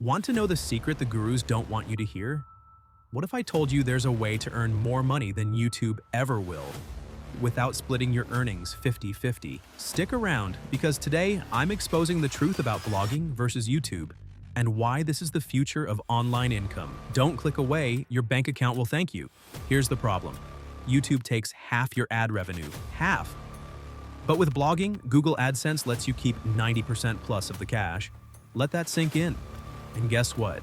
Want to know the secret the gurus don't want you to hear? What if I told you there's a way to earn more money than YouTube ever will, without splitting your earnings 50-50? Stick around, because today I'm exposing the truth about blogging versus YouTube, and why this is the future of online income. Don't click away, your bank account will thank you. Here's the problem. YouTube takes half your ad revenue. Half! But with blogging, Google AdSense lets you keep 90% plus of the cash. Let that sink in. And guess what?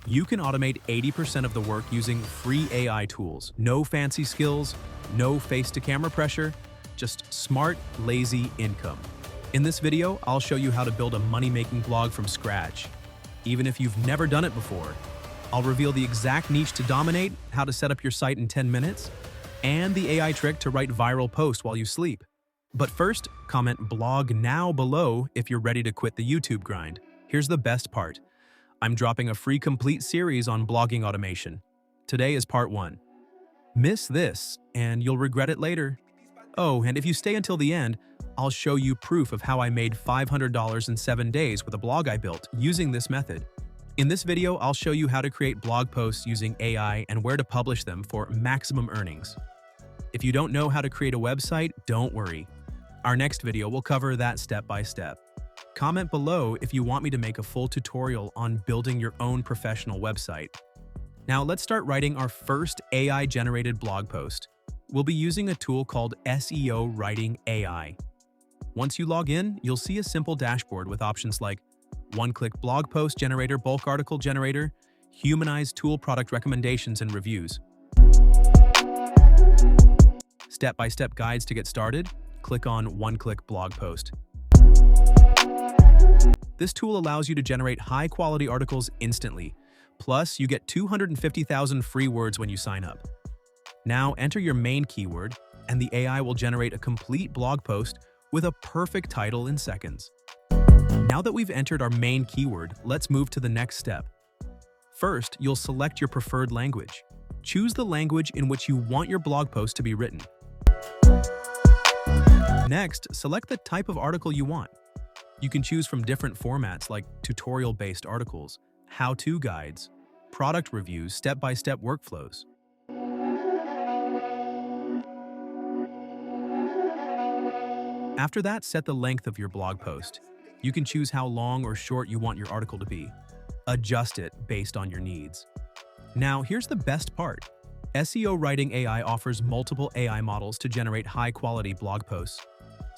You can automate 80% of the work using free AI tools. No fancy skills, no face-to-camera pressure, just smart, lazy income. In this video, I'll show you how to build a money-making blog from scratch. Even if you've never done it before, I'll reveal the exact niche to dominate, how to set up your site in 10 minutes, and the AI trick to write viral posts while you sleep. But first, comment blog now below if you're ready to quit the YouTube grind. Here's the best part. I'm dropping a free complete series on blogging automation. Today is part 1. Miss this, and you'll regret it later. Oh, and if you stay until the end, I'll show you proof of how I made $500 in 7 days with a blog I built using this method. In this video, I'll show you how to create blog posts using AI and where to publish them for maximum earnings. If you don't know how to create a website, don't worry. Our next video will cover that step by step. Comment below if you want me to make a full tutorial on building your own professional website. Now let's start writing our first AI-generated blog post. We'll be using a tool called SEO Writing AI. Once you log in, you'll see a simple dashboard with options like one-click blog post generator, bulk article generator, humanized tool product recommendations and reviews. Step-by-step guides to get started. Click on one-click blog post. This tool allows you to generate high-quality articles instantly. Plus, you get 250,000 free words when you sign up. Now, enter your main keyword, and the AI will generate a complete blog post with a perfect title in seconds. Now that we've entered our main keyword, let's move to the next step. First, you'll select your preferred language. Choose the language in which you want your blog post to be written. Next, select the type of article you want. You can choose from different formats like tutorial-based articles, how-to guides, product reviews, step-by-step workflows. After that, set the length of your blog post. You can choose how long or short you want your article to be. Adjust it based on your needs. Now, here's the best part. SEO Writing AI offers multiple AI models to generate high-quality blog posts.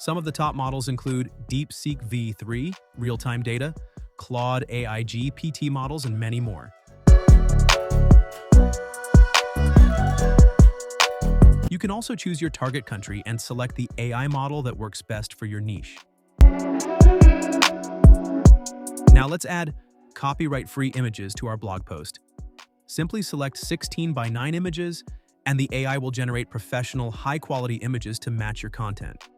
Some of the top models include DeepSeek V3, real-time data, Claude AI GPT models, and many more. You can also choose your target country and select the AI model that works best for your niche. Now let's add copyright-free images to our blog post. Simply select 16:9 images, and the AI will generate professional, high-quality images to match your content.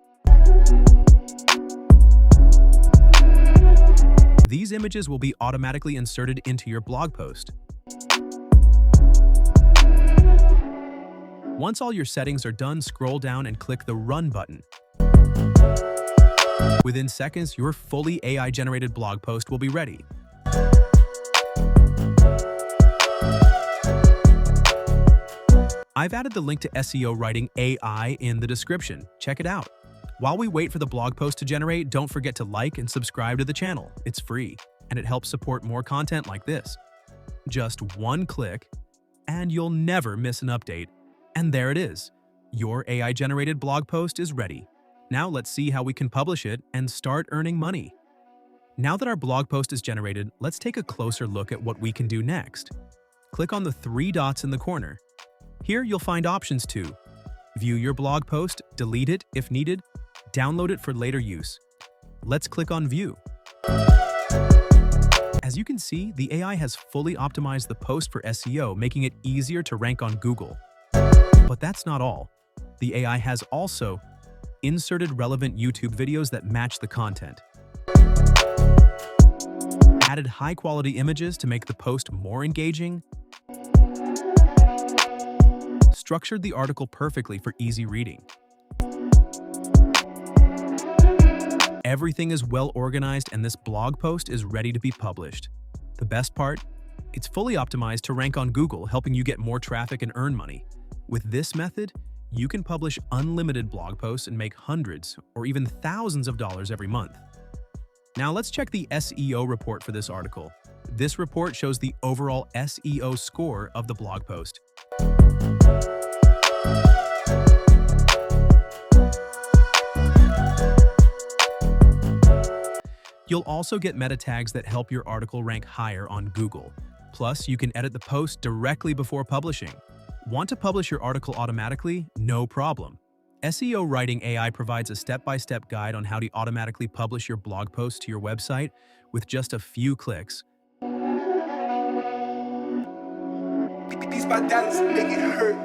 These images will be automatically inserted into your blog post. Once all your settings are done, scroll down and click the Run button. Within seconds, your fully AI-generated blog post will be ready. I've added the link to SEO Writing AI in the description. Check it out. While we wait for the blog post to generate, don't forget to like and subscribe to the channel. It's free, and it helps support more content like this. Just one click, and you'll never miss an update. And there it is. Your AI-generated blog post is ready. Now let's see how we can publish it and start earning money. Now that our blog post is generated, let's take a closer look at what we can do next. Click on the 3 dots in the corner. Here you'll find options to view your blog post, delete it if needed, download it for later use. Let's click on View. As you can see, the AI has fully optimized the post for SEO, making it easier to rank on Google. But that's not all. The AI has also inserted relevant YouTube videos that match the content, added high-quality images to make the post more engaging, structured the article perfectly for easy reading. Everything is well organized and this blog post is ready to be published. The best part? It's fully optimized to rank on Google, helping you get more traffic and earn money. With this method, you can publish unlimited blog posts and make hundreds or even thousands of dollars every month. Now let's check the SEO report for this article. This report shows the overall SEO score of the blog post. You'll also get meta tags that help your article rank higher on Google. Plus, you can edit the post directly before publishing. Want to publish your article automatically? No problem. SEO Writing AI provides a step-by-step guide on how to automatically publish your blog post to your website with just a few clicks. These my dollars make it hurt.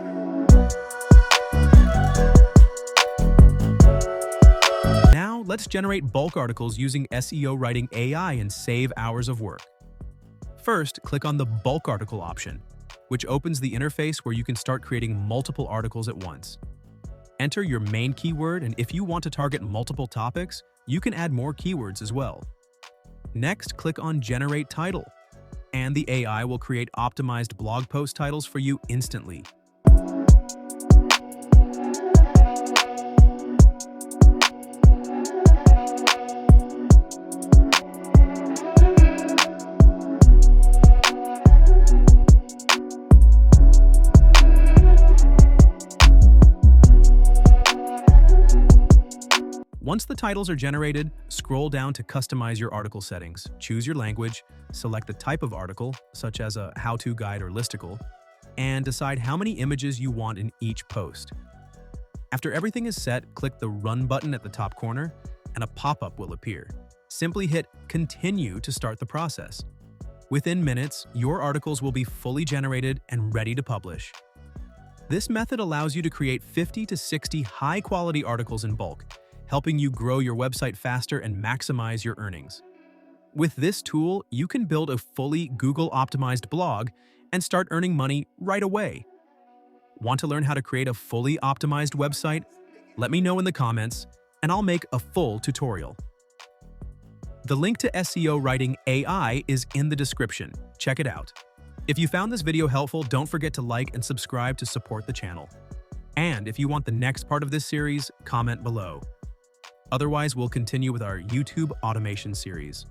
Now, let's generate bulk articles using SEO Writing AI and save hours of work. First, click on the bulk article option, which opens the interface where you can start creating multiple articles at once. Enter your main keyword, and if you want to target multiple topics, you can add more keywords as well. Next, click on Generate Title, and the AI will create optimized blog post titles for you instantly. Once the titles are generated, scroll down to customize your article settings. Choose your language, select the type of article, such as a how-to guide or listicle, and decide how many images you want in each post. After everything is set, click the Run button at the top corner, and a pop-up will appear. Simply hit Continue to start the process. Within minutes, your articles will be fully generated and ready to publish. This method allows you to create 50 to 60 high-quality articles in bulk, helping you grow your website faster and maximize your earnings. With this tool, you can build a fully Google-optimized blog and start earning money right away. Want to learn how to create a fully optimized website? Let me know in the comments, and I'll make a full tutorial. The link to SEO Writing AI is in the description. Check it out. If you found this video helpful, don't forget to like and subscribe to support the channel. And if you want the next part of this series, comment below. Otherwise, we'll continue with our YouTube automation series.